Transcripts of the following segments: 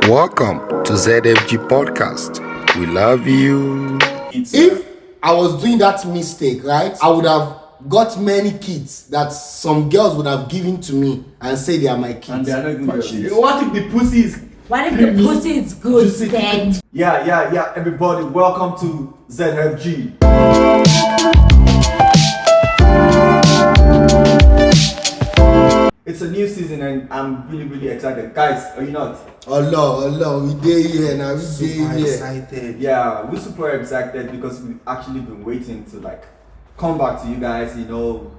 Welcome to ZFG Podcast. We love you. If I was doing that mistake, right, I would have got many kids that some girls would have given to me and say they are my kids. And they are not even yours. kids. What if the pussy is... What if the pussy is good then? Yeah, everybody, welcome to ZFG. It's a new season and I'm really excited. Guys, are you not? Allah, we day here now. We day Super here. excited. Yeah, we're super excited because we've actually been waiting to come back to you guys. You know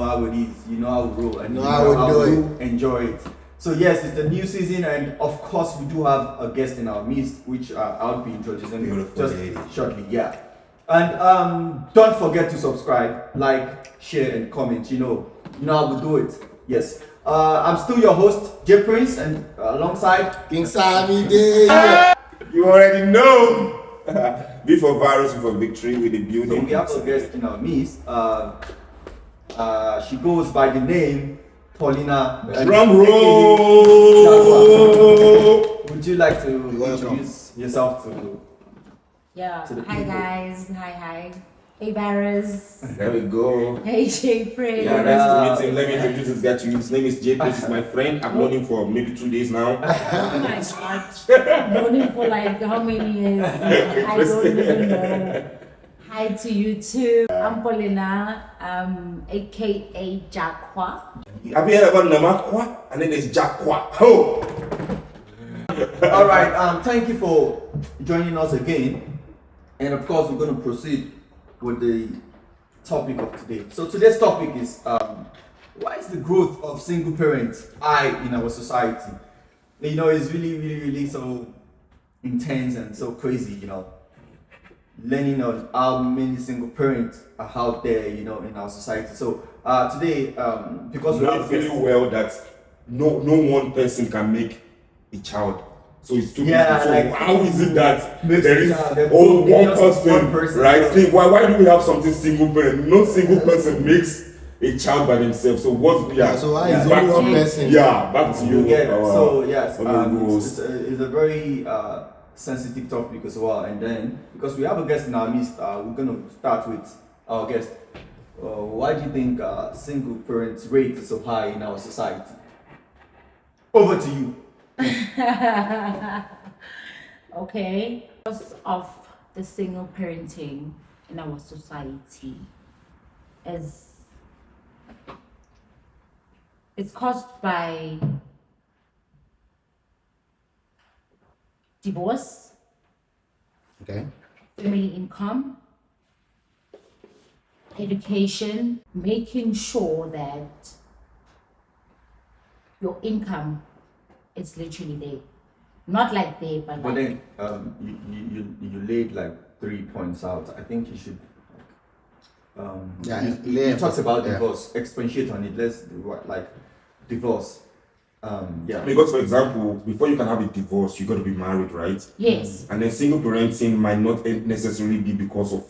how it is. You know how we roll and Know how we do enjoy it. So yes, it's a new season and of course we do have a guest in our midst, which I'll be introducing just shortly. Yeah, and don't forget to subscribe, like, share, and comment. You know how we do it. Yes. I'm still your host, J Prince, and alongside King Sammy day. You already know. B for virus, B for victory with the so building. we have a guest in our midst. She goes by the name Paulina. Drum roll. Would you like to welcome. introduce yourself to? Yeah. To the Hi people. guys. Hi. Hey Barras. There we go. Hey J Prince. Yeah, nice to meet him. Let me introduce this guy to you. His name is J. He's my friend. I've known him for maybe 2 days now. Oh my god. I've known him for like how many years? I don't even know. Hi to you too. I'm Paulina, aka Jakwa. Have you ever Namakwa? And then there's Jakwa. Oh! All right. Thank you for joining us again, and of course we're going to proceed with the topic of today. So today's topic is why is the growth of single parents high in our society? It's really so intense and so crazy. Learning on how many single parents are out there, in our society. So today, because We we are have feeling well that no one person can make a child. So it's too Yeah, so like, how is it that makes there it, is there only could be one just one person, person. right? See, why do we have something single parent? No single person makes a child by themselves. So what's Yeah, so why is back only to one you. person? Yeah, back to you. You get it. So yes, rules. it's a very sensitive topic as well. And then because we have a guest in our midst, we're gonna start with our guest. Why do you think single parents rate is so high in our society? Over to you. Okay. Because of the single parenting in our society it's caused by divorce, Okay. family income, education, making sure that your income is literally there. Not like there, but But like, then you laid like 3 points out. I think you should. Yeah, you talked about yeah. divorce. Expatiate on it. Let's divorce. Yeah. Because for example, before you can have a divorce, you got to be married, right? yes. And then single parenting might not necessarily be because of.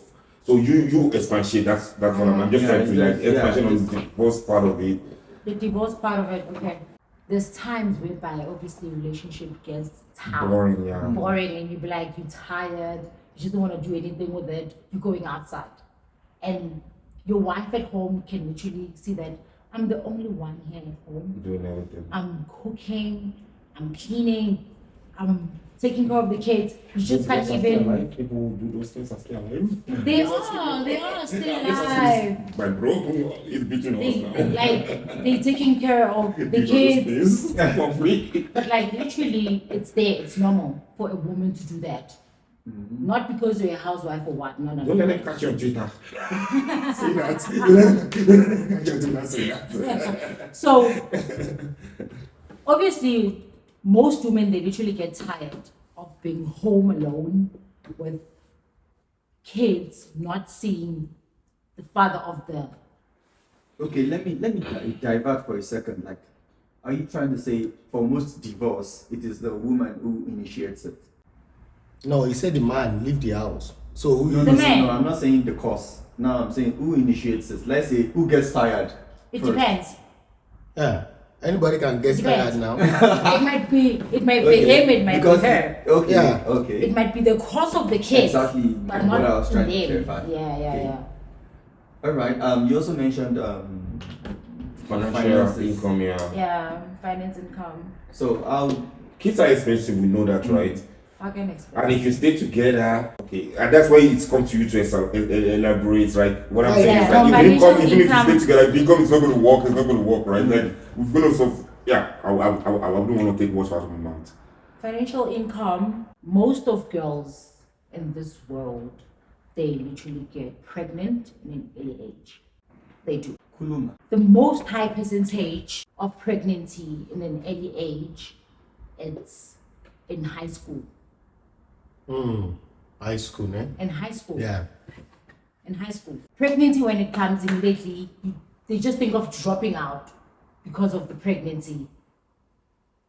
So you expatiate. That's what I'm just Yeah, trying to like exactly. Yeah, expansion on the divorce part of it. The divorce part of it, okay. There's times whereby obviously relationship gets tough, Boring, yeah. boring, and you be like, you're tired, you just don't want to do anything with it, you're going outside. And your wife at home can literally see that I'm the only one here at home. Doing everything. I'm cooking, I'm cleaning, I'm taking care of the kids. You just can't even. People who do those things and stay alive. They are still alive. My bro is beating us They now. like they're taking care of the People do kids. things for free. But like literally, it's there. It's normal for a woman to do that. Not because you're a housewife or what. No. Don't let them catch you on Twitter. Say that. Let them catch you on Twitter. Say that. So obviously, most women they literally get tired of being home alone with kids, not seeing the father of the. Okay. Let me divert for a second. Like, are you trying to say for most divorce, it is the woman who initiates it? No, he said the man leave the house. So who No, The man. no, I'm not saying the cause. No, I'm saying who initiates it. Let's say who gets tired. It first. depends. Yeah. Anybody can get Depends. tired now. It might be Okay. him, it might Because- be her. Okay. Yeah. Okay. It might be the cause of the case. Exactly But what not I was trying to them. clarify. Yeah, Okay. yeah. All right. You also mentioned Financial finances. income, yeah. Yeah, finance income. So how Kids are expensive, we know that, right? How can I explain? And if you stay together, okay, and that's why it's come to you to elaborate, right? What I'm saying Yeah, is that from if income, financial even if you income- stay together, if the income is not going to work, it's not going to work, right? Then we're going to solve. Yeah, I wouldn't want to take words out of my mouth. Financial income, most of girls in this world, they literally get pregnant in an early age. They do. Kuluma? The most high percentage of pregnancy in an early age, it's in high school. High school, eh? In high school. Yeah. In high school. Pregnancy, when it comes immediately, they just think of dropping out because of the pregnancy.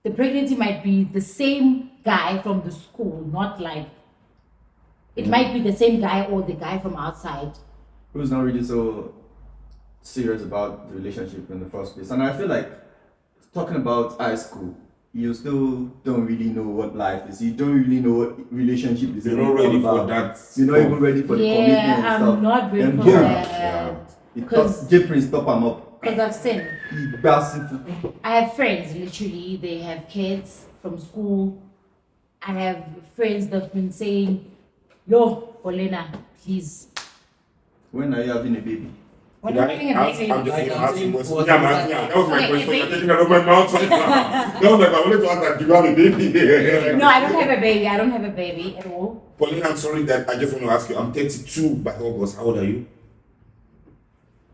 The pregnancy might be the same guy from the school, not like it might be the same guy or the guy from outside. Who's not really so serious about the relationship in the first place. And I feel like talking about high school, you still don't really know what life is. You don't really know what relationship is. You're not all ready for about. that. You're not even ready for the commitment and Yeah, stuff. I'm not ready Then for boom, that. Because J-Prince stop him up. Because I've seen. He bass it. I have friends, literally, they have kids from school. I have friends that have been saying, yo, Olena, please. When are you having a baby? When Yeah, I'm having a I'm baby, just Like, I'm asking saying, questions. what Yeah, is man, that? yeah, that was my Okay, question. You're baby. taking that off my mouth right now. That was like, I wanted to ask that, do you have a baby? no, I don't have a baby. I don't have a baby at all. Pauline, I'm sorry that I just want to ask you. I'm 32 by August. How old are you?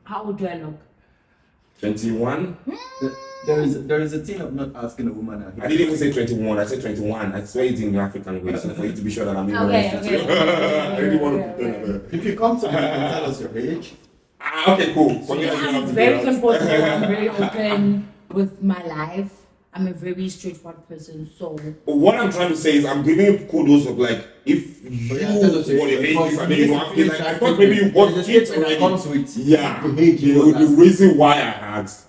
How old do I look? 21? There is a thing of not asking a woman. her I age. didn't even say 21. I said 21. I swear it's in the African way. So for you to be sure that I'm even Okay, honest with okay, you. okay, I really want okay, to okay. pretend. If you come to me and tell us your age, Okay, cool. Pauline, you I'm have to very be honest. comfortable. I'm very open with my life. I'm a very straightforward person. So What I'm trying to say is I'm giving you kudos of like if you yeah, tell us what your age is and then you have kids, like, I thought maybe maybe you want there's a kids statement that already. comes with Yeah, the age you the was asking. reason why I asked.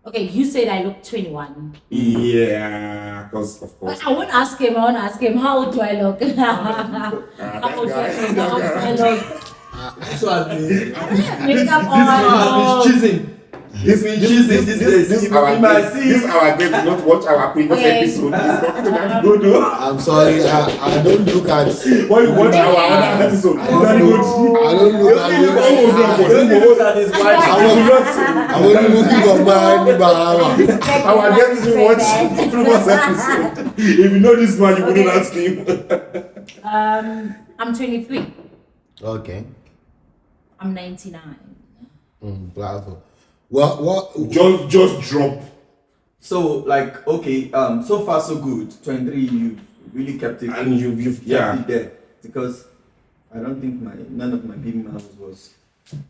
okay, you said I look 21. Yeah, because of course. But I won't ask him. I won't ask him. How old do I look? How old do I look? How old do I look? So I've been Makeup I've on. been choosing. This means choosing these days. This our You might guest, see. this our guest did not watch our previous Okay. episode. He's talking to that good. I'm sorry, I don't look at. Why you watch our other episode? I don't look at Don't look at his wife. I'm only looking for man by Our guest didn't watch the previous episode. If you know this man, you wouldn't Okay. ask him. I'm 23. Okay. I'm 99. Bravo. What? Just drop. So like okay, so far so good. 23, you really kept it. And you've kept yeah. it there because I don't think none of my baby mamas was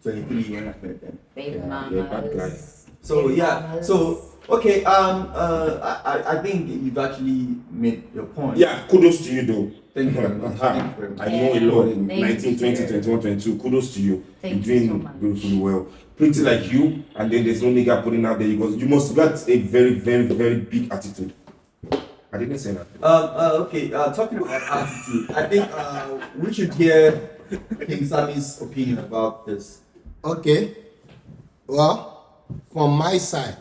23 when I met them. Baby yeah, bad guy. mamas. So Baby yeah, mamas. so okay, I think you've actually made your point. Yeah, kudos to you though. Thank you very much. Thank you very I much. know a lot in Thank 19, 20, you. 21, 22. Kudos to you. Thank You're you so doing much. beautifully well. Pretty like you, and then there's no nigga putting out there. You must got a very, very, very big attitude. I didn't say that. Okay, talking about attitude, I think we should hear King Sammy's opinion about this. Okay. Well, from my side,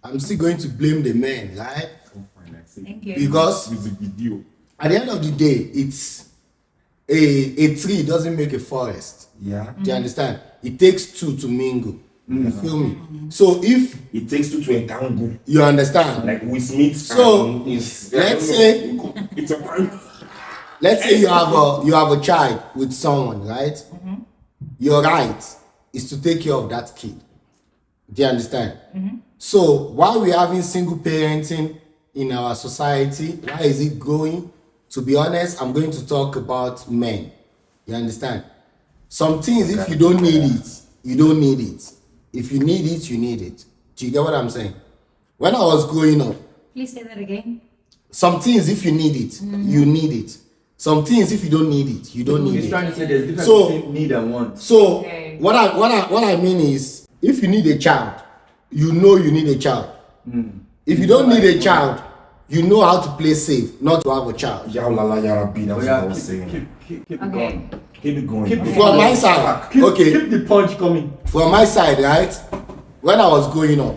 I'm still going to blame the men, right? Thank you. Because Music video. at the end of the day, it's a tree doesn't make a forest. Yeah. Do you understand? It takes two to mingle. You feel me? So if It takes two to entangle. you understand, Like we Smith. So, is let's say- it's a crime. let's say you have a child with someone, right? Your right is to take care of that kid. Do you understand? So while we're having single parenting in our society, why is it growing? To be honest, I'm going to talk about men. You understand? Some things, if you don't need it, you don't need it. If you need it, you need it. Do you get what I'm saying? When I was growing up, Please say that again. some things, if you need it, you need it. Some things, if you don't need it, you don't need He's it. trying to say there's difference So- between need and want. So Okay. what I mean is, if you need a child, you know you need a child. If you don't need a child, you know how to play safe, not to have a child. Ya la ya Rabbi, that's Oh, what yeah, I was saying. keep it Okay. going. Keep it going. Keep it From my side, Keep, okay. keep the punch coming. From my side, right? When I was growing up,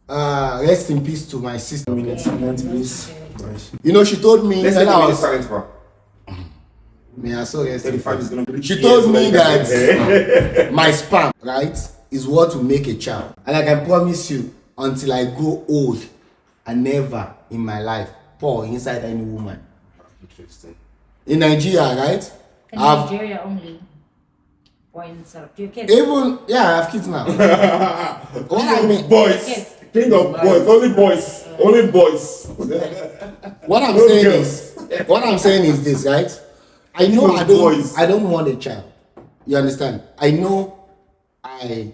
rest in peace to my sister. Silence, please. Nice. You know, she told me Let's when take I a minute was. silence for. Me, I saw rest in 35 peace. is gonna be. She told me that my sperm, right, is what will make a child. And I can promise you, until I grow old, I never in my life pour inside any woman. Interesting. In Nigeria, right? In I've Nigeria only. Or in South. Do you have kids? even I have kids now. What I mean, Boys. Yes. King of boys. Only boys. Only boys. what I'm No saying girls. is, what I'm saying is this, right? I know No boys. I don't want a child. You understand? I know The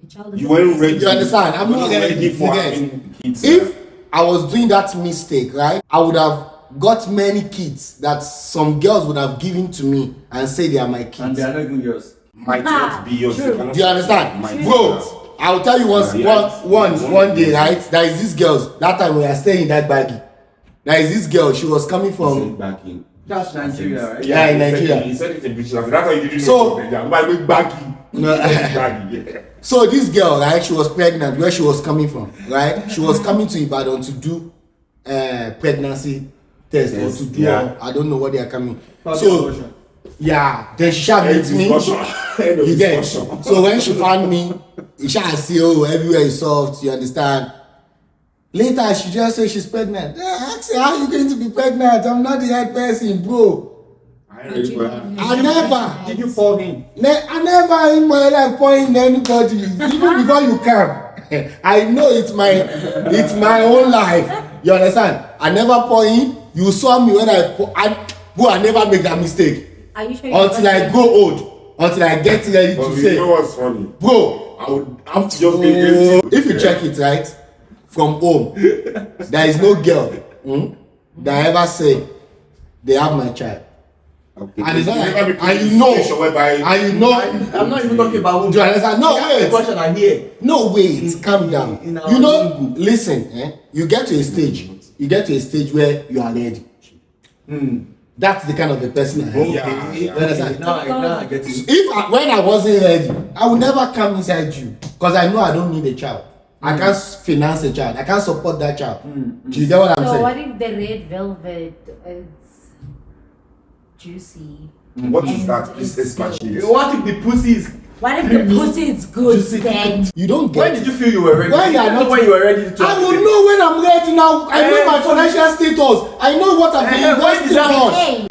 child is You weren't ready. You understand? I'm You not weren't ready for to get. having kids. If I was doing that mistake, right, I would have got many kids that some girls would have given to me and say they are my And kids. they are not even yours. might not be yours. True. Do you understand? Might Bro, not. I will tell you one day, right? There is this girl, that time we are staying in that baggy. There is this girl, she was coming from, Back in. That's Nigeria, right? Yeah, in Nigeria. He said it in British language. That's how you did it. So- Baggy. Baggy. Yeah. so this girl, right, she was pregnant, where she was coming from, right? She was coming to Ibadan to do pregnancy test or Yes, to do, yeah. I don't know what they are coming. Public So, abortion. yeah, then she shall meet me. End of You get discussion. so when she found me, she shall see, oh, everywhere is soft, you understand. Later she just say she's pregnant. I asked her, how you going to be pregnant? I'm not the right person, bro. I ain't ready for that. I never, Did you fall in? I never in my life point anybody, even before you come. I know it's my own life. You understand? I never point. You saw me when I never make that mistake. Are you sure? Until I grow old, until I get ready But to you say, know what's funny? bro, I would have to just be against you. if you check it right from home, there is no girl that ever say they have my child. Okay. And it's not like, Never be and put in you know, a situation whereby and you know, I'm not even talking about do you understand? No, The wait, question I hear. no, wait, calm in down. our You know, lingo. listen, you get to a stage, where you are ready. That's the kind of a person I am. Yeah. You understand? Now I get it. When I wasn't ready, I would never come inside you because I know I don't need a child. I can't finance a child. I can't support that child. Do you get what I'm So saying? what if the red velvet is juicy? What is And that? Please it's expatiate. good? What if the pussy is? What if the pussy is good then? You don't When get did it. you feel you were ready? When you are not- when you were ready to. I will know when I'm ready now. I know my financial status. I know what I've been When is investing that? on. Hey,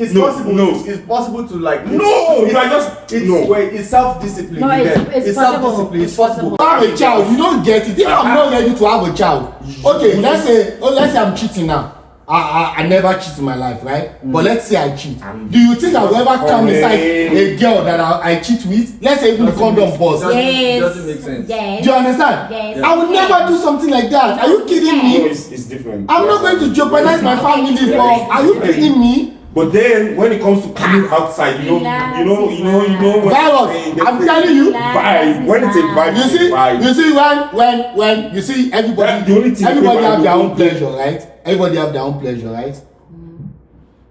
It's No, possible. no. It's possible to like. No, it's, you are just- It's, no. wait, it's self-discipline. No, you it's- get? it's possible. self-discipline. It's It's possible. possible. Have a child, you don't get it. If I'm not ready to have a child, okay, let's say I'm cheating now. I never cheat in my life, right? But let's say I cheat. Do you think I will ever come inside a girl that I cheat with? Let's say even the condom boss. Doesn't- yes. doesn't make sense. Yes. Do you understand? Yes. I would never do something like that. Are you kidding No, me? it's different. I'm not going to jeopardize my family for. Are you kidding me? But then when it comes to coming outside, you know what Virus, I'm telling you. vibe. When it's a vibe, You it's a see, vibe. you see when you see everybody, That- the only thing everybody people have their do- own pleasure, right? Everybody have their own pleasure, right?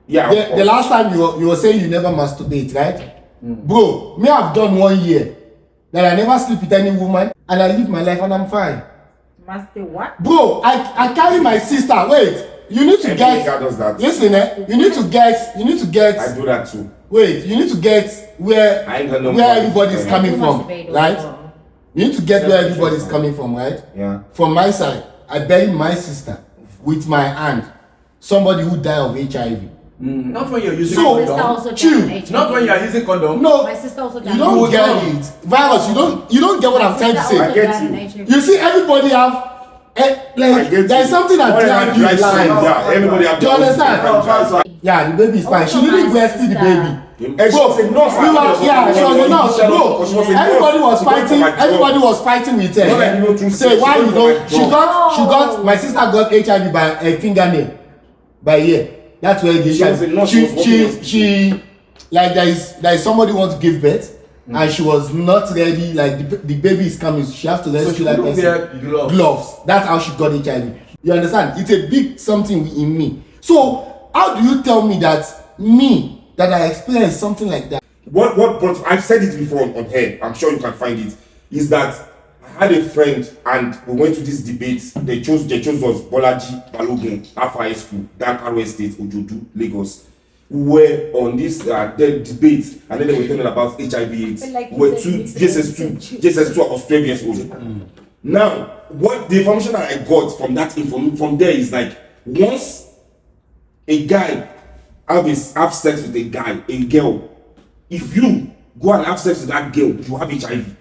Yeah. The last time you were saying you never masturbate, right? Bro, me I've done 1 year that I never sleep with any woman and I live my life and I'm fine. Master what? Bro, I carry my sister. Wait, you need to Every get. nigga does that. Listen, you need to get. I do that too. Wait, you need to get where I ain't got no where money. everybody's Yeah. coming You from, masturbate right? also. You need to get where everybody's coming from, right? Yeah. From my side, I buried my sister with my hand. Somebody who died of HIV. Not when you're using So- My sister condom. also chill. died of HIV. Not when you are using condom. No, My sister also died you of don't Hold get on. it. Virus, you don't get what I'm trying to I say. get you. You see, everybody have like there's something that drives you drives blind. Yeah, everybody have Do you their own understand? different drives. Yeah, the baby is fine. She Also didn't my breastfeed the sister. baby. And she was a nurse. She was, yeah, she was a nurse, bro. Everybody was fighting. Everybody was fighting with Not like you her. know through Say sex, why you you know, don't? She got. My sister got HIV by a fingernail, by ear. That's where the She was a nurse, she was working she like there is somebody wants to give birth, and she was not ready, like the baby is coming, she has to So she rescue that couldn't person. wear gloves. That's how she got HIV. You understand? It's a big something in me. So how do you tell me that I experienced something like that? What brought, I've said it before on air, I'm sure you can find it, is that I had a friend and we went to this debate. They chose was Bolaji Balogun, Alpha High School, Dankaro Estate, Ojodu, Lagos. We were on this the debate, and then they were talking about HIV/AIDS. Like We're JSS2, I was 12 years old. Now, what the information that I got from that from there is like, once a guy have sex with a girl, if you go and have sex with that girl, you have HIV.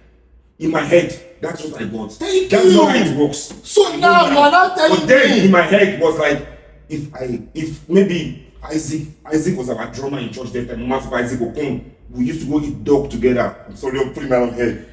In my head, that's what I got. That's not how it works. So now you are not telling But then me. in my head was like, if maybe Isaac was our drummer in church that time, Master Isaac Okon, we used to go eat dog together. I'm sorry, I'm putting that on here.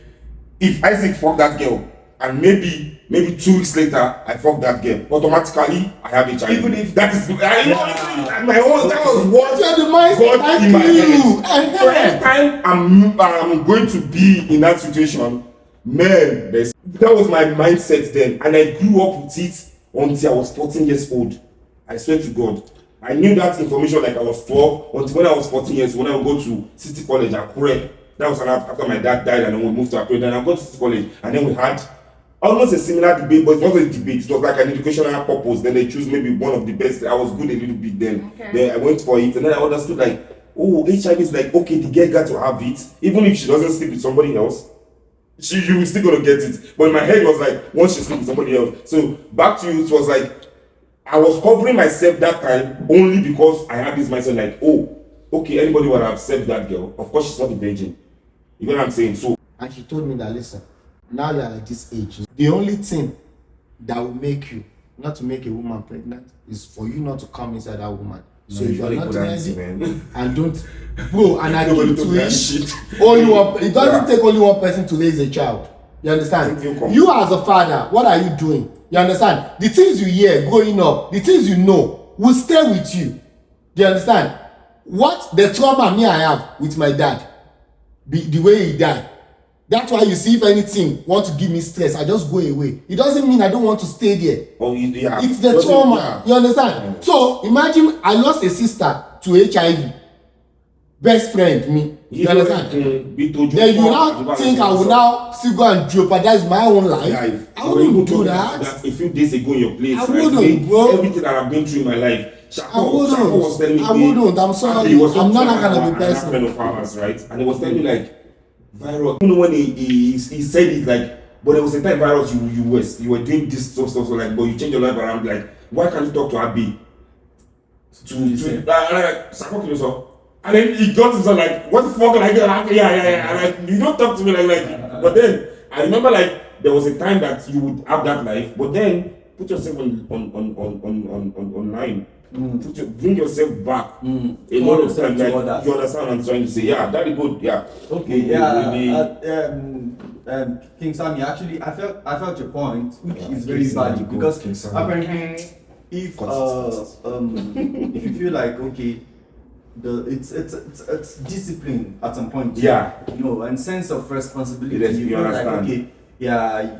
If Isaac fucked that girl, and maybe 2 weeks later I fucked that girl, automatically I have HIV. Even if that is, my own, that was what You're the mindset got in my head. So head. anytime I'm going to be in that situation, man, that was my mindset then, and I grew up with it until I was 14 years old. I swear to God, I knew that information like I was 12 until when I was 14 years. When I would go to City College, Akure, that was after my dad died, and then we moved to Akure. Then I got to City College, and then we had almost a similar debate, but it wasn't a debate. It was like an educational purpose. Then they choose maybe one of the best. I was good a little bit then. Okay. Then I went for it, and then I understood like, oh, HIV is like, okay, the girl got to have it, even if she doesn't sleep with somebody else. You will still gonna get it. But in my head was like, once she sleep with somebody else. So back to you, it was like I was covering myself that time only because I had this mindset like, oh, okay, anybody would have saved that girl. Of course, she's not a virgin. You know what I'm saying? So, And she told me that, listen, now you are at this age, the only thing that will make you not to make a woman pregnant is for you not to come inside that woman. So if you're not ready and don't, bro, and I keep to it, only one, it doesn't take only one person to raise a child. You understand? You as a father, what are you doing? You understand? The things you hear growing up, the things you know, will stay with you. Do you understand? What the trauma me I have with my dad, the way he died. That's why you see, if anything want to give me stress, I just go away. It doesn't mean I don't want to stay there. oh, yeah. It's the trauma. You understand? So imagine I lost a sister to HIV. Best friend, me. You understand? Then you now think I will now still go and jeopardize my own life. I wouldn't do that. A few days ago in your place, I wouldn't, bro. Everything that I've been through in my life. I wouldn't. I'm sorry. I'm not that kind of a person. Friend of ours, right? And he was telling me like, virus. You know when he said it like, but there was a time virus you were doing this stuff so like, but you change your life around like, why can't you talk to Abi? And then he got himself like, what the fuck can I get? Yeah. And like, you don't talk to me like. But then I remember like there was a time that you would have that life, but then put yourself on online. Bring yourself back. A lot of times, like, you understand what I'm trying to say? Yeah, that is good. Yeah. Okay. Yeah. King Sammy, actually, I felt your point, which is very valid because apparently, if you feel like okay, it's discipline at some point. Yeah. You know, and sense of responsibility. Yes, you feel like okay, yeah.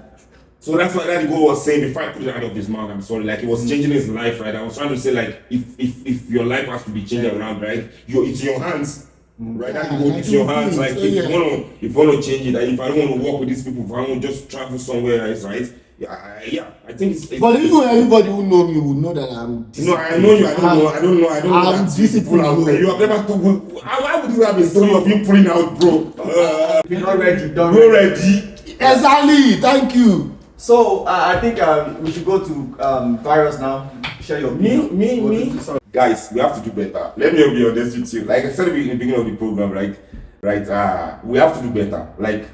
So that's what that goal was saying before I put it out of his mouth. I'm sorry, like it was changing his life, right? I was trying to say like if your life has to be changed around, right? It's your hands, right? That goal, it's your hands. Like if you want to change it, like, if I don't want to work with these people, if I want to just travel somewhere else, right? Yeah, I think it's. But even everybody who know me will know that I'm. No, I know you. I don't know. I'm disciplined. You have never told. How would you have a story of you pulling out, bro? If you're not ready, don't. We're ready. Exactly. Thank you. So I think we should go to virus now. Share your opinion. Me. Guys, we have to do better. Let me be honest with you. Like I said in the beginning of the program, right? We have to do better. Like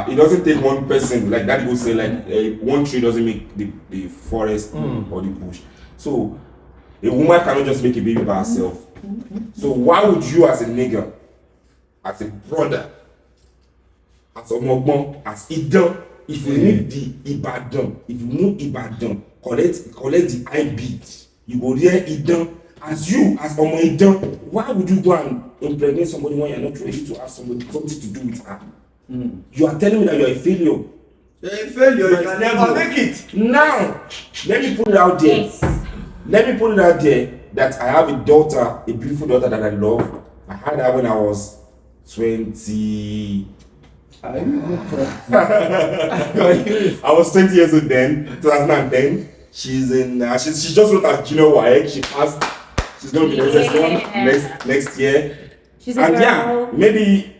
it doesn't take one person. Like that, go say like one tree doesn't make the forest or the bush. So a woman cannot just make a baby by herself. So why would you, as a nigga, as a brother, as a mogbon, as Idan, if you move the Ibadan, if you move Ibadan, collect the IB, you go there Idan. As you, as Omo Idan, why would you go and impregnate somebody when you're not ready to have something to do with her? You are telling me that you are a failure. You're a failure. You can never make it. Now, let me put it out there. Yes. Let me put it out there that I have a daughter, a beautiful daughter that I love. I had her when I was 20. I was 20 years old then, 2010. She's in. She just wrote her junior YX. She passed. She's gonna be the next one next year. She's a And girl. yeah, maybe.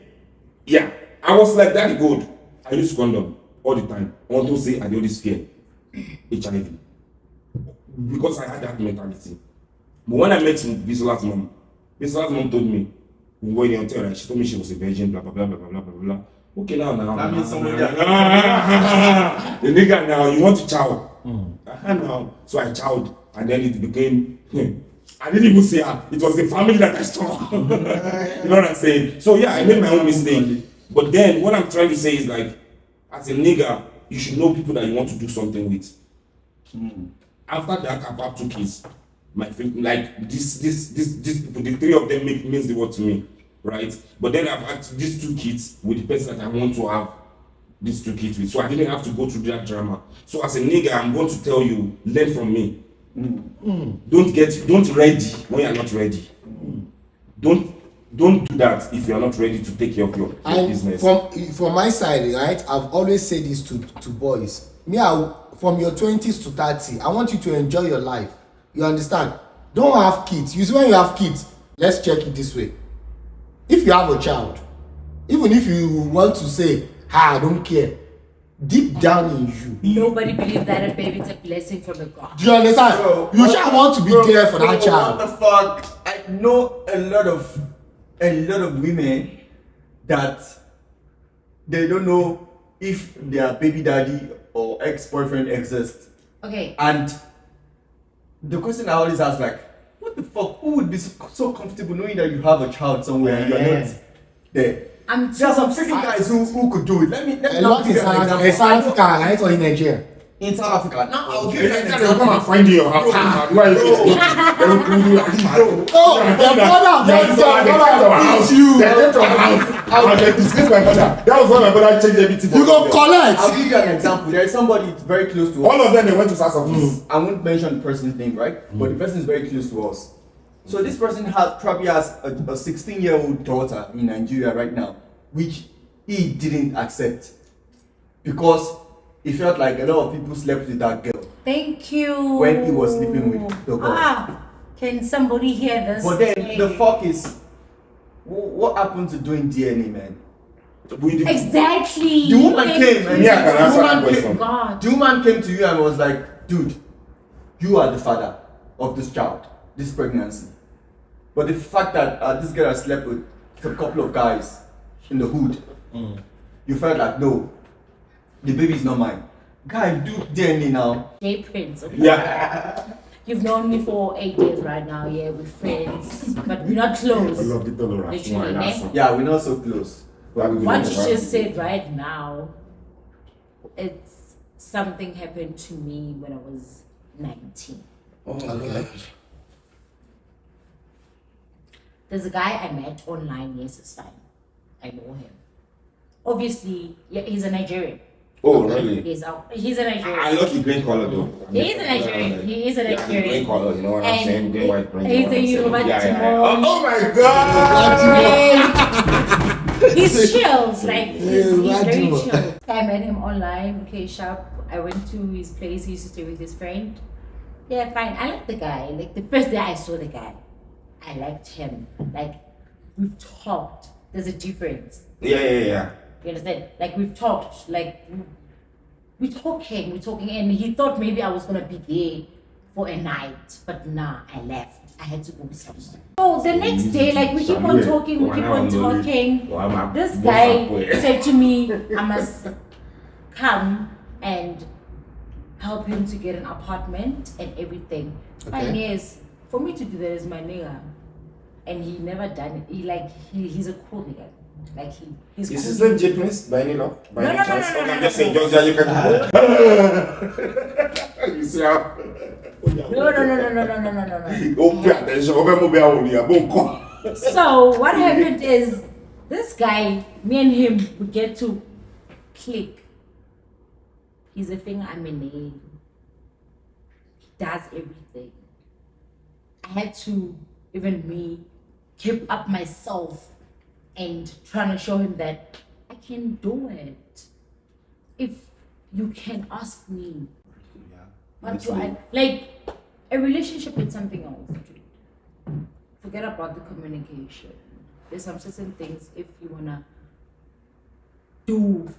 Yeah, I was like that good. I use condom all the time. I want to say I do this fear HIV because I had that mentality. But when I met Bisola's mom told me we were in the hotel and she told me she was a virgin, blah blah blah blah blah blah blah. Okay, now That means somebody the nigga now you want to chow. Now so I chowed and then it became I didn't even say her. It was the family that I saw. You know what I'm saying? So yeah, I made my own mistake. But then what I'm trying to say is like, as a nigga, you should know people that you want to do something with. After that, I've had 2 kids. My friend, like these people, the 3 of them means the word to me, right? But then I've had these 2 kids with the person that I want to have these 2 kids with. So I didn't have to go through that drama. So as a nigga, I'm going to tell you, learn from me. Don't ready when you're not ready. Don't do that if you're not ready to take care of your business. From my side, right, I've always said this to boys. From your 20s to 30, I want you to enjoy your life. You understand? Don't have kids. Usually when you have kids, let's check it this way. If you have a child, even if you want to say, I don't care, deep down in you, Nobody believes that a baby is a blessing from a God. do you understand? You just want to be there for that child. What the fuck? I know a lot of women that they don't know if their baby daddy or ex-boyfriend exists. Okay. And the question I always ask, like, what the fuck? Who would be so comfortable knowing that you have a child somewhere and you're not there? There are some freaking guys who could do it. Let me A lot in South Africa, right, or in Nigeria. In South Africa. Now I'll give you an They'll example. come and find you in your house. Why is it? They will bring you like Your brother beat you. They came to our house. I was like, disgrace my father. That was when my brother changed everything. You go collect. I'll give you an example. There is somebody very close to us. All of them, they went to SARS office. I won't mention the person's name, right? But the person is very close to us. So this person probably has a 16-year-old daughter in Nigeria right now, which he didn't accept because he felt like a lot of people slept with that girl Thank you. when he was sleeping with the girl. Can somebody hear this? But then the fuck is, what happened to doing DNA, man? Exactly. The woman came and Yeah, I can answer that question. God. the woman came to you and was like, dude, you are the father of this child, this pregnancy. But the fact that this girl has slept with a couple of guys in the hood, you felt like, no, the baby is not mine. Guy, do DNA now. J Prince. Okay. Yeah. You've known me for 8 years right now, yeah, with friends, but we're not close. I love the tolerance. Literally, ne? Yeah, we're not so close. What you just said right now, it's something happened to me when I was 19. Okay. There's a guy I met online, yes, it's fine. I know him. Obviously, yeah, he's a Nigerian. Oh, really? He's a Nigerian. I love the green color though. He is a Nigerian. He is a Yeah, the Nigerian. green color, you know what I'm And saying? Green, white, green. he's a Yoruba Timon. Oh my god! He's chill, like he's very Timon. chill. I met him online. Okay, sharp. I went to his place. He used to stay with his friend. Yeah, fine. I like the guy. Like the first day I saw the guy, I liked him. Like we've talked. There's a difference. Yeah. You understand? Like we've talked, like we're talking, and he thought maybe I was gonna be there for a night, but nah, I left. I had to go somewhere. So the next day, like we keep on talking, This guy said to me, I must come and help him to get an apartment and everything. Okay. 5 years for me to do that is my nigga, and he never done it. He's a cool nigga. Like he's Is cool. his name J Prince by any law? By No, any no, chance? no, no, Okay, no, I'm no, just saying, no. just you can. You see how? No. Oh, pay attention. Over mobile only. So what happened is this guy, me and him, we get to click. He's a thing, I'm a name. He does everything. I had to, even me, keep up myself and trying to show him that I can do it. If you can ask me, what do I like? A relationship is something else. Dude. Forget about the communication. There's some certain things if you wanna do.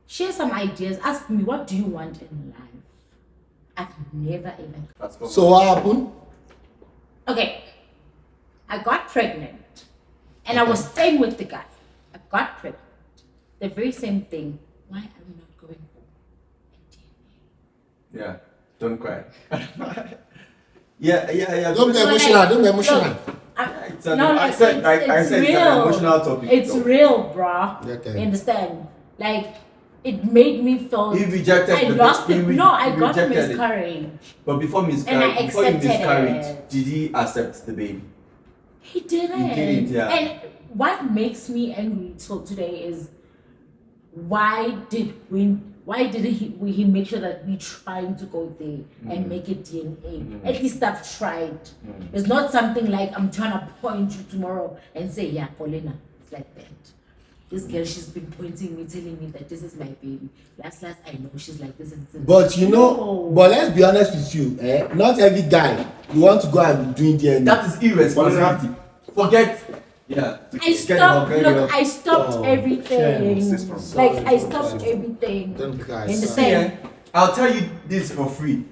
Share some ideas. Ask me, what do you want in life? I've never even. So what happened? Okay, I got pregnant, and I was staying with the guy. I got pregnant. The very same thing. Why am I not going home? Yeah, don't cry. yeah. Don't be emotional. Don't be emotional. It's I said it's an emotional topic. It's though. real, bruh. Okay. You understand? Like, it made me feel. He rejected. I lost it. No, I got rejected it. miscarriage. But before And I before he accepted miscarried, it. did he accept the baby? He didn't. He didn't, yeah. And what makes me angry till today is why didn't he make sure that we trying to go there and make a DNA? At least I've tried. It's not something like I'm trying to point you tomorrow and say, yeah, Paulina, it's like that. This girl, she's been pointing me, telling me that this is my baby. Last, I know she's like this and this. But you know, No. but let's be honest with you, not every guy you want to go and be doing DNA. That is irresponsibility. Forget. Yeah. I stopped everything. Like, I stopped everything. Don't cry. In the son. same. I'll tell you this for free.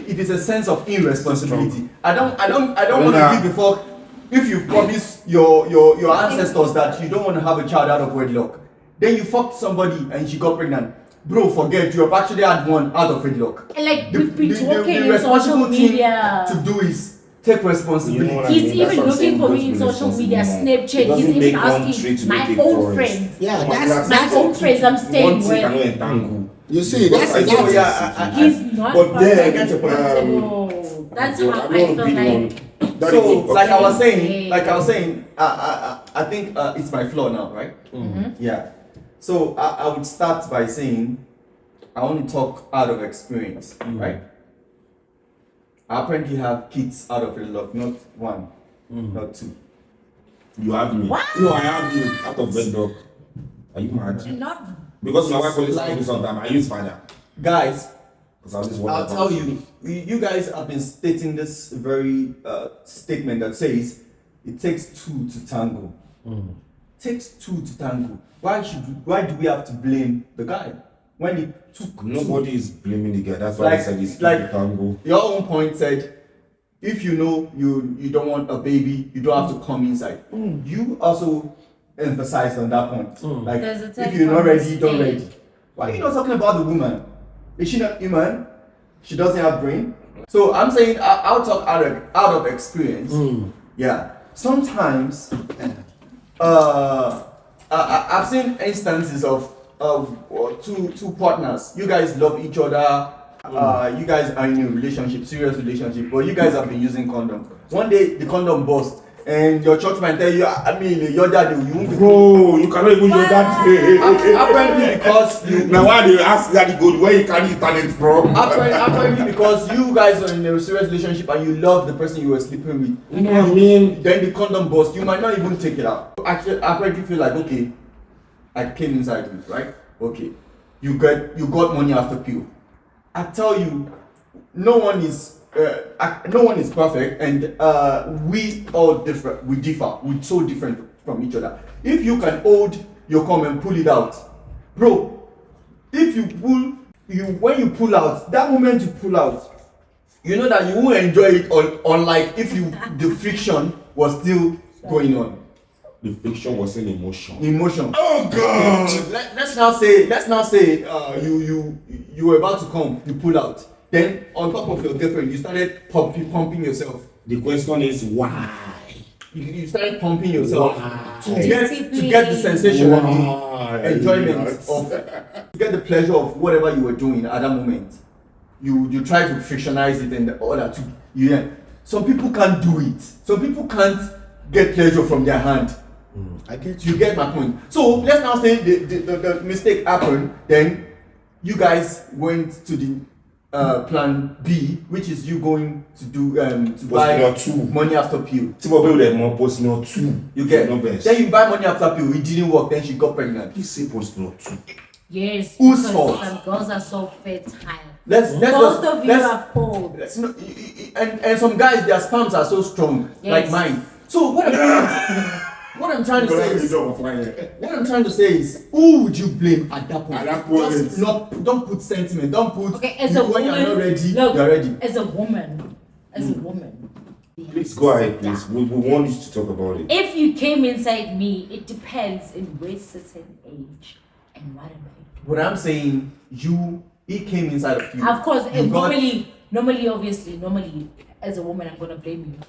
It is a sense of irresponsibility. I don't want to give a fuck if you promise your ancestors that you don't want to have a child out of wedlock. Then you fucked somebody and she got pregnant. Bro, forget, you have actually had one out of wedlock. And like, we've been talking in social responsible thing media. to do is take responsibility. You know what I He's mean? even That's what I'm looking saying, for go me to in be social media, responsible. Snapchat. It doesn't He's make even one tree to asking make my a own forest. friends. Yeah, My own friends I'm staying one thing with. cannot entangle. You see, that's I So, saw yeah, He's not But then, responsible. That's God, how I I don't feel be like. That So, is- like I was Okay. saying, I think it's my flaw now, right? Yeah. So I would start by saying, I want to talk out of experience, right? I apparently have kids out of wedlock, not one, not two. You have me. What? No, I have you out of wedlock. Are you mad? Not. Because my wife always Like- tells me sometimes I use father. Guys, Because I always I'll tell you, you guys have been stating this very statement that says it takes two to tango. Takes two to tango. Why do we have to blame the guy when it took Nobody is blaming the guy. That's why I said it's like tango. your own point said, if you know you don't want a baby, you don't have to come inside. You also emphasized on that point. Like There's a if time you're not for ready, don't mistake. ready. Why are you not talking about the woman? Is she not human? She doesn't have brain. So I'm saying I'll talk out of experience. Yeah. Sometimes I've seen instances of two partners. You guys love each other. You guys are in a relationship, serious relationship, but you guys have been using condom. One day the condom burst, and your church man tell you, I mean, your dad, you won't be. Bro, you cannot even use that. Apparently because you. Now why they ask daddy God where you carry talent from? Apparently because you guys are in a serious relationship and you love the person you were sleeping with. You know what I mean? Then the condom burst, you might not even take it out. Actually, I apparently feel like, okay, I came inside you, right? Okay, you got money after pill. I tell you, no one is perfect, and we all different. We differ. We're so different from each other. If you can hold your cum and pull it out, bro. If when you pull out, that moment you pull out, you know that you won't enjoy it. Unlike if the friction was still going on. The fiction was an emotion. Emotion. Oh God! Let's now say you were about to come, you pull out. Then on top of your girlfriend, you started pumping yourself. The question is why? You started pumping yourself Why? to get the sensation Why? and enjoyment of to get the pleasure of whatever you were doing at that moment. You try to frictionize it and all that too. Some people can't do it. Some people can't get pleasure from their hand. I get you. You get my point. So let's now say the mistake happened. Then you guys went to the plan B, which is you going to do to buy money after pill. You get. Then you buy money after pill. It didn't work. Then she got pregnant. Please say post not two. Yes. Whose because fault? Some girls are so fertile. Both of you are fault. And some guys, their sperms are so strong, like mine. So what I'm trying to say is, who would you blame at that point? Just don't put sentiment. Don't put As a when woman, you're not ready. look, You're ready. As a woman. Please go ahead, please. We want you to talk about it. If you came inside me, it depends in which certain age and what am I. What I'm saying, he came inside of you. Of course, You got- normally, as a woman, I'm gonna blame you.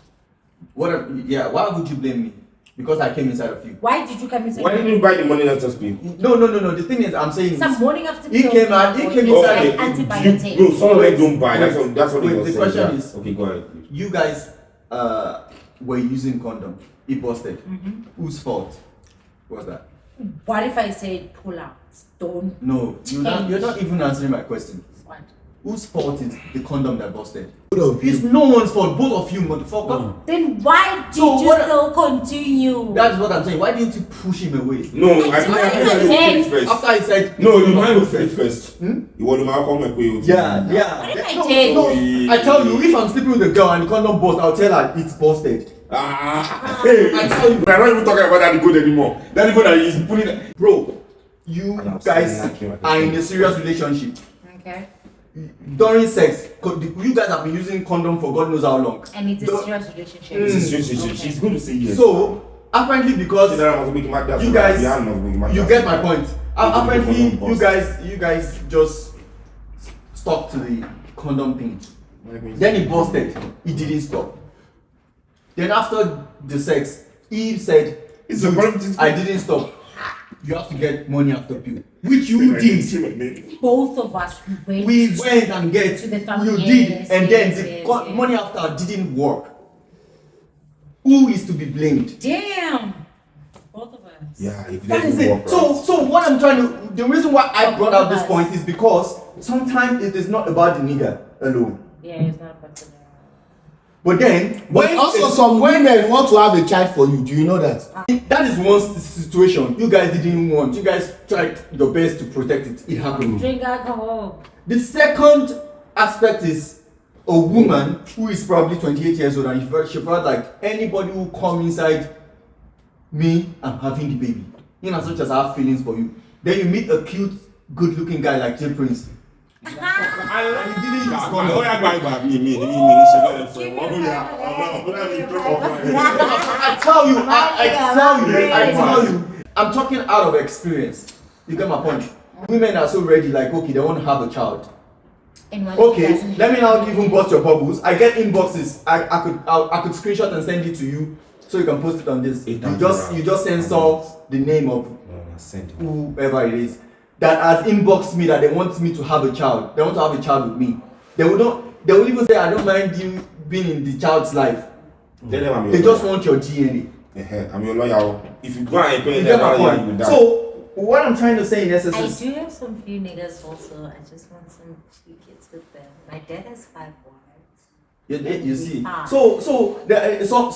Why would you blame me? Because I came inside of you. Why did you come inside? Why didn't you buy the money not just pay? No. The thing is, I'm saying Some morning after He pill, came out- he came like inside- antibiotics. No, some of them don't buy. Wait, That's what wait, he was the saying. question Yeah. is- Okay, go ahead, please. you guys were using condom. It busted. Whose fault was that? What if I said pull out? Don't. No, you're not even answering my question. What? Whose fault is the condom that busted? Both of It's you. no one's fault. Both of you, motherfucker. Then why did So you what- still continue? That's what I'm saying. Why didn't you push him away? No, I think I I did. fit first. After he said No, the man will fit first. Hmm? You want to come and pay. Yeah. What if I No, did? no, I tell you, if I'm sleeping with a girl and the condom bust, I'll tell her it's busted. Hey, I tell you. we're not even talking about that good anymore. That good that is putting it. Bro, you I'm guys saying that. are in a serious relationship. Okay. During sex, you guys have been using condom for God knows how long. And it's a The- serious relationship. Mm. She's going to say yes. So apparently, because you guys, you get my point. Apparently, you guys just stuck to the condom thing. Then it busted. It didn't stop. Then after the sex, Eve said, "Dude, I didn't stop. You have to get money after pill," which you did. Both of us went. We went and get. To the family. You did, Yes, and yes, then yes, the yes. money after didn't work. Who is to be blamed? Damn. Both of us. Yeah, if That is doesn't it. work, So what I'm trying to, the reason why I brought out this Yes. point is because sometimes it is not about the nigger alone. Yeah, it's not about the. But then, But also some women want to have a child for you. Do you know that? that is one situation you guys didn't want. You guys tried your best to protect it. It happened. Drink alcohol. The second aspect is a woman who is probably 28 years old and she felt like anybody who come inside me, I'm having the baby. In as much as I have feelings for you. Then you meet a cute, good-looking guy like Jay Prince. And he didn't use condom. I tell you. I'm talking out of experience. You get my point? Women are so ready, like, okay, they want to have a child. And when Okay, he let me now even bust your bubbles. I get inboxes. I could screenshot and send it to you so you can post it on this. You just censor the name of whoever it is that has inboxed me that they want me to have a child. They want to have a child with me. They will even say, I don't mind you being in the child's life. They just want your DNA. I'm your lawyer. If you go and You get my point. So what I'm trying to say in essence I is, do have some few niggas also. I just want some few kids with them. My dad has 5 wives. you see. So there are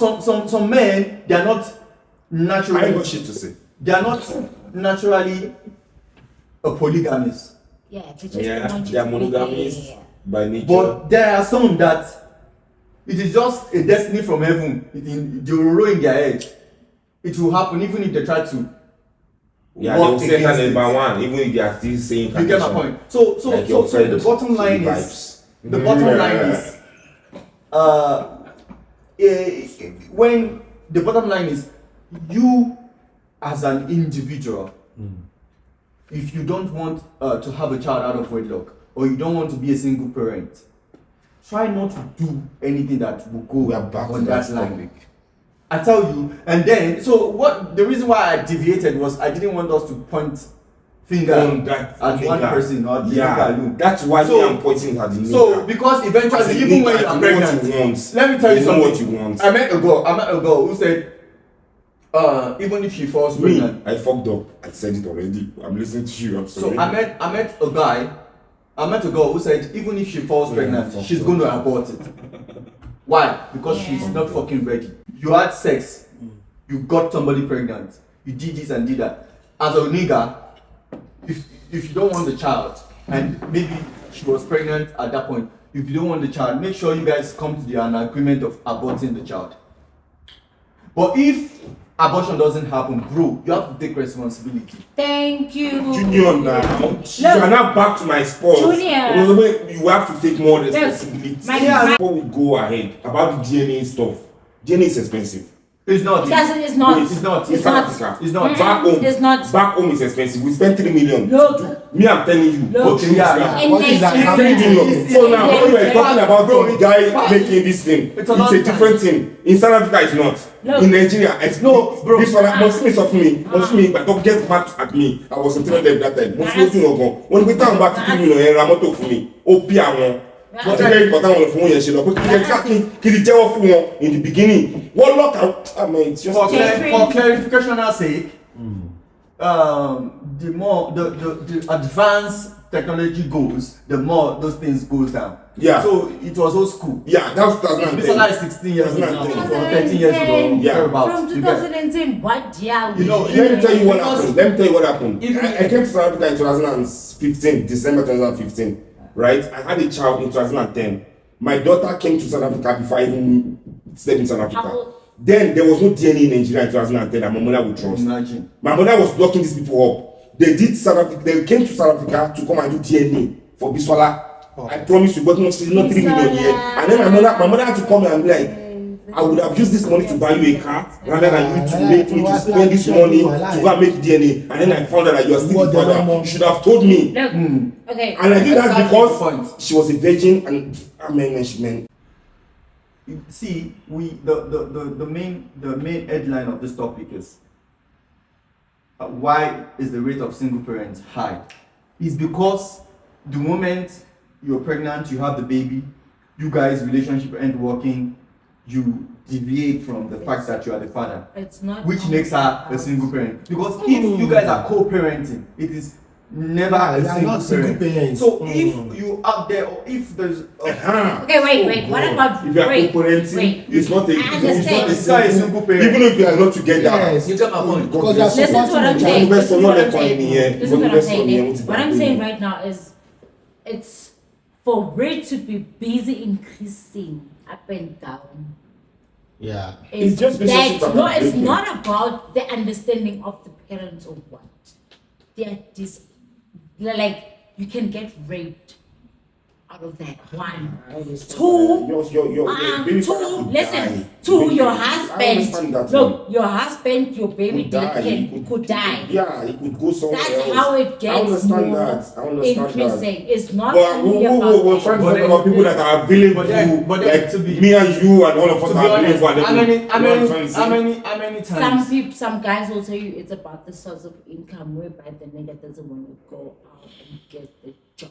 some men, they are not I ain't naturally. got shit to say. They are not naturally a polygamist. Yeah, they just Yeah, want you they're to be monogamous there. by nature. But there are some that it is just a destiny from heaven. They will roll in their head. It will happen even if they try to. Yeah, they will work say that against number it. one, even if they are still saying You get my point. So Like your friend, the bottom line the is vibes. the bottom line is when the bottom line is you as an individual, if you don't want to have a child out of wedlock or you don't want to be a single parent, try not to do anything that will go We are back on to that that line. topic. I tell you, and then the reason why I deviated was I didn't want us to point finger On that at one nigga. person or the Yeah, nigga alone. that's why So- I'm pointing at the So nigga. because As a eventually, even when nigga, you are know what pregnant, you want. let me tell you You know something. what you want. I met a girl who said, even if she falls Me, pregnant. I fucked up. I said it already. I'm listening to you. I'm sorry. So I met a girl who said even if she falls pregnant, fucked she's up. going to abort it. Why? Because she's not fucking ready. You had sex, you got somebody pregnant, you did this and did that. As a nigga, if you don't want the child, and maybe she was pregnant at that point, if you don't want the child, make sure you guys come to an agreement of aborting the child. But if abortion doesn't happen, bro, you have to take responsibility. Thank you. Junior now. You are now back to my sport. Junior. You have to take more responsibility. my- Before we go ahead about the DNA stuff, DNA is expensive. It's not. It's not. It's not. In It's South not. Africa. It's not. Back home. It's not. Back home is expensive. We spend 3 million. Look. Me, I'm telling you. Look. Okay, Yeah. In What is that? Nigeria- 3 million. So now, when we are talking about some guy making this thing, It's it's a a long different thing. In South Africa, it's not. Look. In Nigeria, it's No, bro. This one, must me of me, but don't get mad at me. I was in Trinidad that time. Must me no go. When we talk about 3 million, Ramoto for me. Opi àwọn. What's very important on the phone yẹn ṣe lọ pé kí ni jẹ́wọ́ fún wọn in the beginning. What luck I mean, it's just For clarification's sake, the more the advanced technology goes, the more those things goes down. Yeah. So it was old school. Yeah, that was 2010. This one is 16 years old now, 2010. 13 years ago. Yeah. Thereabouts. From You get- 2010, what year? You know, Let me tell you what Because- happened. Let me tell you what happened. Even- I came to South Africa in 2015, December 2015, right? I had a child in 2010. My daughter came to South Africa before I even stayed in South Africa. How- Then there was no DNA in Nigeria in 2010 that my mother would trust. Imagine. My mother was locking these people up. They did South Africa. They came to South Africa to come and do DNA for Biswala. I promise you, but not 3 million here. And then my mother had to come and be like, I would have used this money to buy you a car rather than you to make me to spend this money to go and make DNA. And then I found out that you are still the father. You should have told me. Look. Okay. And I did that Exactly the because point. she was a virgin and I mean, she meant. You see, the main headline of this topic is why is the rate of single parents high? It's because the moment you're pregnant, you have the baby, you guys' relationship ain't working, you deviate from the fact that you are the father, It's not. which makes her a single parent. Because if you guys are co-parenting, it is never a They are single not single parent. parents. So if you out there, or if there's Okay, wait. What about If you are wait? co-parenting, Wait. it's not a I understand. it's not a single parent. Even if you are not together. Yes. You get my point. Because they are Listen to what supporting I'm the saying. child. This is what I'm Invest saying. on your This is what I'm invest on saying. your- What I'm saying right now is, it's for rate to be busy increasing up and down. Yeah. It's just relationships that, are no, not it's breaking. not about the understanding of the parents or what. They're like, you can get raped out of that. One. Two. Your baby father Two, could listen, die. two, Baby- your I understand husband, that one. look, your husband, your baby Could dad die. could die. Yeah, it could go somewhere That's else. how it I gets understand more that. I understand increasing. It's not But only about we're that. trying to But talk then- about people that are available, but then like to be- me and you and all of us To be are honest, available. how many How times? Some people, some guys will tell you it's about the source of income, whereby the nigga doesn't want to go out and get the job.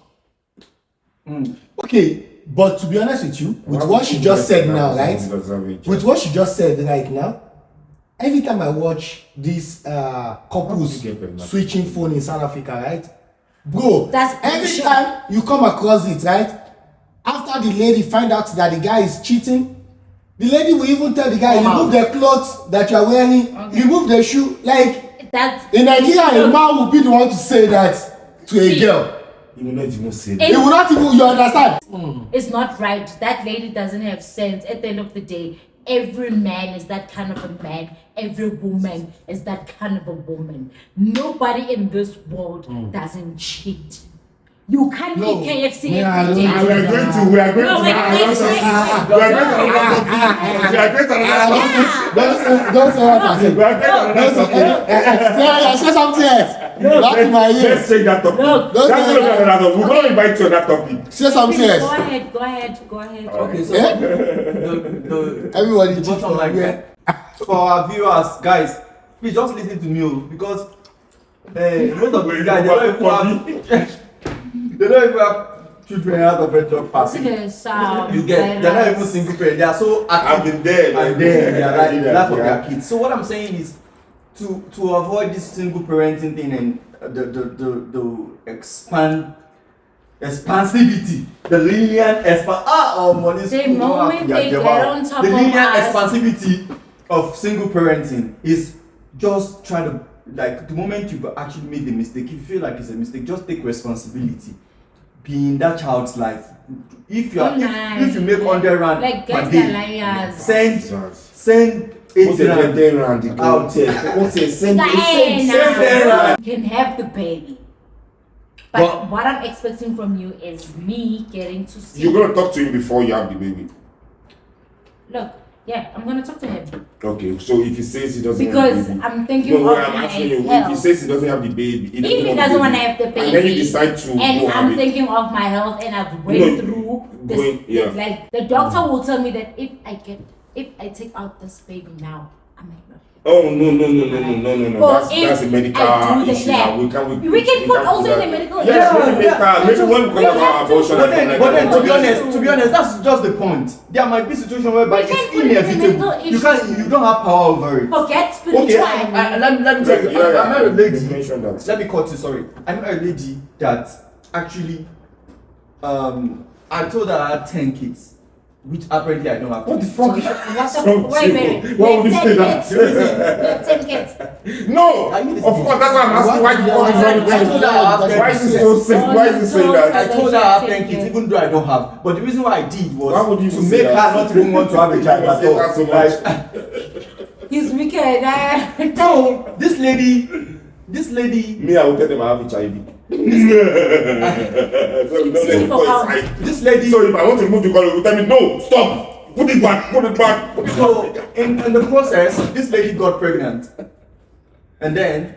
Okay, but to be honest with you, with what she just said now, right? With what she just said right now, every time I watch these couples How did you get pregnant? switching phone in South Africa, right? Bro, That's every bullshit. time you come across it, right? After the lady find out that the guy is cheating, the lady will even tell the guy, Come remove the clothes that you are wearing, Okay. remove the shoe. Like That's in Nigeria, a Look, man will be the one to say that to a See, girl. You will not even say It- that. He will not even, you understand? it's not right. That lady doesn't have sense. At the end of the day, every man is that kind of a man. Every woman is that kind of a woman. Nobody in this world doesn't cheat. You can't No. eat KFC Yeah, every I day. know. We are going to. We are going No, to. wait, now. wait, We are going wait, to wait. another topic. We are going to another topic. Don't say what I said. We are going to another topic. Say something else. Back in my Let's ears. change that topic. Look. That's going to be another topic. We're going to invite you on that topic. Say something Go else. ahead, go ahead, go ahead. Okay, so Yeah? the Everybody the cheat bottom for line, where? for our viewers, guys, please just listen to me, because most of these guys they don't even have children out of a job passing. You get, they're not even single parent. They are so I've active been there. and then they are like the life of Yeah. their kids. So what I'm saying is, to avoid this single parenting thing and the expansivity, the lenient The moment they get on top the of lenient us. expansivity of single parenting is just try to, like, the moment you've actually made the mistake, if you feel like it's a mistake, just take responsibility. Be in that child's life. If you are, if you make 100 rand like per guys day, are liars. send 80 rand out here. Send You can have the baby. But Well- what I'm expecting from you is me getting to see. You're gonna talk to him before you have the baby. Look, yeah, I'm gonna talk to him. Okay, so if he says he doesn't Because have the baby. I'm thinking No, of I'm my asking you, if he health. says he doesn't have the baby, If he doesn't want to have the baby, and then you decide to and go I'm have it. thinking of my health, and I've went No, through this, going- yeah. like the doctor will tell me that if I take out this baby now, I might not. Oh no! Or That's if a medical I do the issue. yeah. Now. We can put do also in that. the medical. Yes, Yeah. maybe when we We talk about have to- abortion. But then, to be honest, honest, that's just the point. There might be situations whereby We can't it's put it in the inevitable. medical You can't, you don't have power over it. Forget spiritual. Okay, let me tell you, I met a you lady. mentioned that. Let me cut you. Sorry, I met a lady that actually, I told her I had 10 kids, which apparently I don't have. What the fuck? What's up? Wrong Wait a too. minute. Why would you You have say 10 that? kids. You have 10 kids. No, Are you of course that's why I'm asking why the fuck is wrong with I told her I have you? Why is 10 he so sick? Why is he saying I that? told her I have 10 kids, even though I don't have. But the reason why I did Why would was you to say make her that? not even want to have a child Why would you say that so at all. much? He's wicked. So this lady, Me, I will tell them I have HIV. So we don't let See, it go for how- inside. this lady. So if I want to remove the color, you tell me no, stop, put it back, put it back. Put it So back. in the process, this lady got pregnant, and then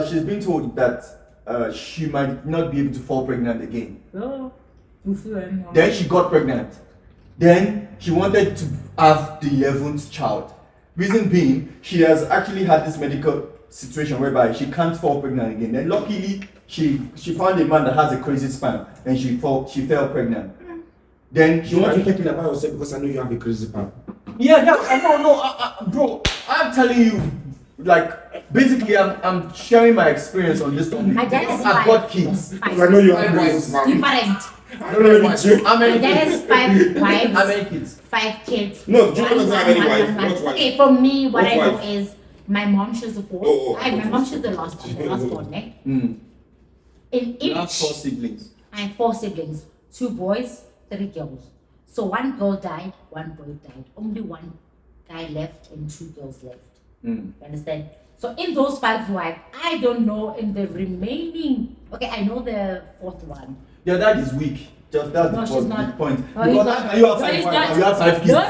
she's been told that she might not be able to fall pregnant again. Then she got pregnant. Then she wanted to have the 11th child. Reason being, she has actually had this medical situation whereby she can't fall pregnant again. Then luckily, she found a man that has a crazy sperm, and she fell pregnant. Then she You want to wanted take it about yourself because I know you have a crazy pan. Yeah, bro, I'm telling you, like, basically, I'm sharing my experience on this topic. My dad is I've five. got kids. Because I know you have a crazy sperm. Different. I don't know if it's How My many dad kids? has 5 wives. How many kids? 5 kids. No, Julie One, doesn't have one, any one, wife. one, one. What wife? Okay, for me, what What I know wife? is my mom, she's the fourth. Oh, My mom, she's the last born, eh? Mm. In You have each, 4 siblings. I have 4 siblings, 2 boys, 3 girls. So 1 girl died, 1 boy died. Only 1 guy left and 2 girls left. Mm. You understand? So in those 5 wives, I don't know in the remaining. Okay, I know the 4th one. Your dad is weak. Just that's No, the she's point. not. The point. No, he's Because not. how can you have No, 5 he's wives not. and you have 5 kids? No.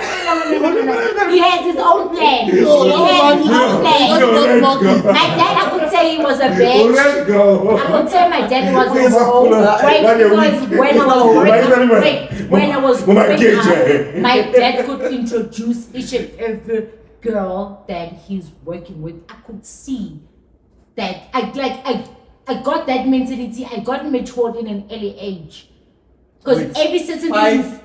He has his own plan. He No, has his own plan. Let's go. My dad, I could say he was a Oh, bitch. let's go. I could say my dad was Please, a hoe. Abdullah, Right? why you're Because weak? when I was Why growing you telling me? up, wait, when I was Mama growing cage, up, eh? my dad could introduce each and every girl that he's working with. I could see that I got that mentality. I got matured in an early age. Because Wait, every certain 5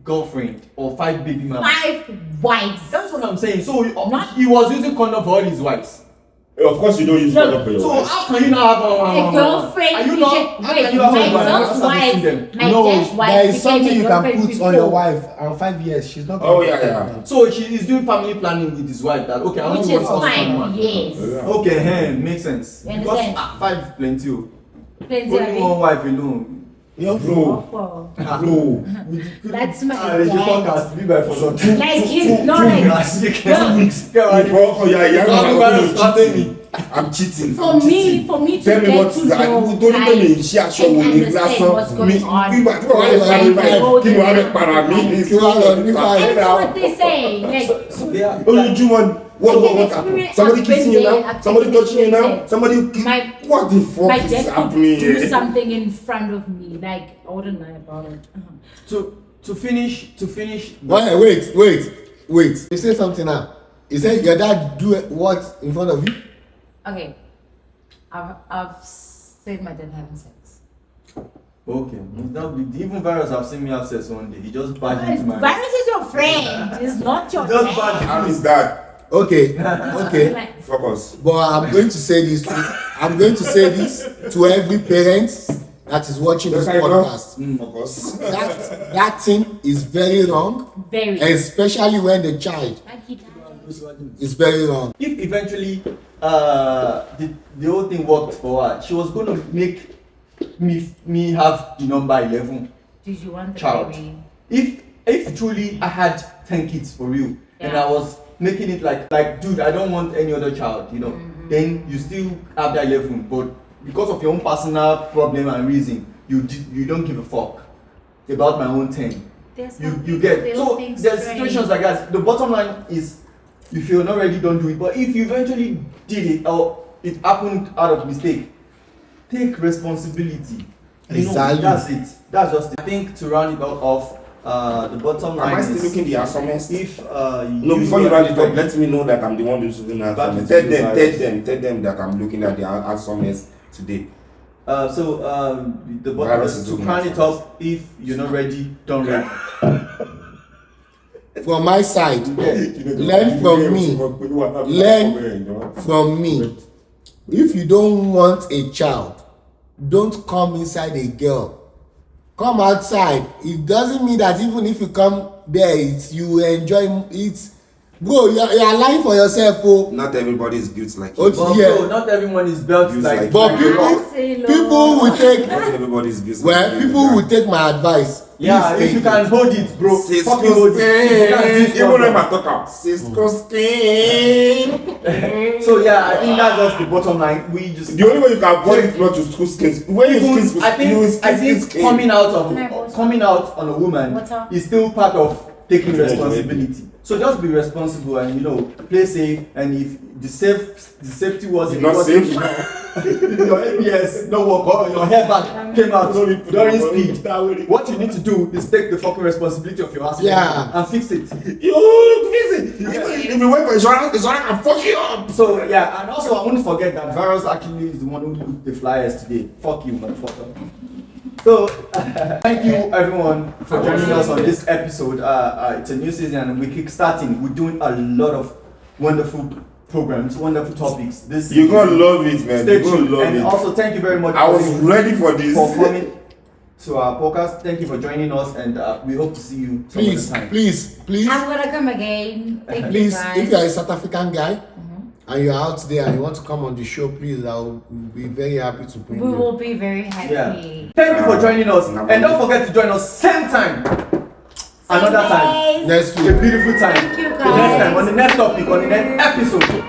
girlfriend or 5 baby mama. 5 wives. That's what I'm saying. So Not- he was using condom for all his wives. Of course you don't use No, condom for your So wife. how can you not have A girlfriend. Are you became- not? How wait, can you have my one wife? girl's I've never wife. seen them. My No, dad's wife there is became something a you can girlfriend put on your before. wife, and 5 years she's not. Oh, yeah. So she is doing family planning with his wife. That okay, I Which want is one fine, husband. yes. Yeah. Okay, makes sense. You Because understand? 5 plenty. Oh. Plenty Only of one wife alone. Yo, Bro, Bro, bro. that's my There's a dad. podcast. Be back for some. Like he's not like. I'm cheating. For me to Tell me get what's to that. know Don't life me share show and with me. understand what's going on. Kí ni wàá bẹ para mi? I know what they say. Like, Olójúmọ́ what? Somebody kissing you now? Somebody touching you now? Somebody My- what the my fuck is dad could happening do here? something in front of me. Like, I wouldn't lie about it. To finish. wait. You say something now. You said your dad do what in front of you? Okay. I've seen my dad having sex. Okay. Even virus have seen me have sex one day. He just barged into my. Virus is your friend. It's not your Just dad. barged How is that? Okay. Like, Focus. But I'm going to say this. To every parent that is watching this podcast. Focus. That thing is very wrong, very. especially when the child Like he died. is very wrong. If eventually the whole thing worked for her, she was going to make me have the number 11 Did you want the child. baby? If truly I had 10 kids for real, and Yeah. I was making it like dude, I don't want any other child, you know, then you still have that 11, but because of your own personal problem and reason, you don't give a fuck about my own 10. There's some You people, get they so don't think there's straight. situations like that. The bottom line is, if you're not ready, don't do it. But if you eventually did it or it happened out of mistake, take responsibility. You know, Exactly. that's it. That's just it. I think to round it off, the bottom line Am I still is, looking the awesomeness? if No, before you round it up, let me know that I'm the one who's looking at Back awesomeness. Tell them that I'm looking at the awesomeness today. the Virus bottom is to looking round at it up, if you're not ready, don't ready. From my side, learn from me. Learn from me. If you don't want a child, don't come inside a girl. Come outside. It doesn't mean that even if you come there, you enjoy it. Bro, you're lying for yourself, oh. Not everybody is built like Oh, you. But yeah. bro, not everyone is built Use like. like- But people will take. Not everybody is built Well, like you. people will take my advice. Yeah, Please if you take can hold it, bro, Cisco fucking hold it. If you can't do it, skin. Even when fuck I talk out. Cisco skin. it. So yeah, I think that's just the bottom line. We just The only way you can avoid it not to school skins. When you skin, I think coming out on a woman Water. is still part of taking responsibility. So just be responsible and play safe. And if the safety was Not safe. if your ABS no work or your hairband came out during speed, what you need to do is take the fucking responsibility of your accident and fix it. You busy. If you wait for insurance can fuck you up. So yeah, and also I won't forget that Virus actually is the one who booked the flyers today. Fuck you, motherfucker. So thank you everyone for joining us on this episode. It's a new season and we kick starting. We're doing a lot of wonderful programs, wonderful topics. This You're gonna love it, man. Stay You're gonna tuned. love And it. also thank you very much I was ready for this. for coming to our podcast. Thank you for joining us and we hope to see you some Please, other time. please, I'm gonna come again. Thank you please. guys. If you are a South African guy and you're out there and you want to come on the show, please, I'll be very happy to bring We you. will be very happy. Yeah. Thank you for joining us. And don't forget to join us same time. Another time. Next A week. beautiful time. Thank you, The next time, on the next topic, on the next episode.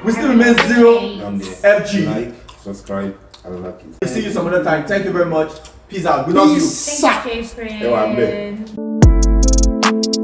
We still remain zero Down there. FG. Like, subscribe, and like it. We'll see you some other time. Thank you very much. Peace out. We love you. Peace. Thank you, Jay Yeah, I'm friend.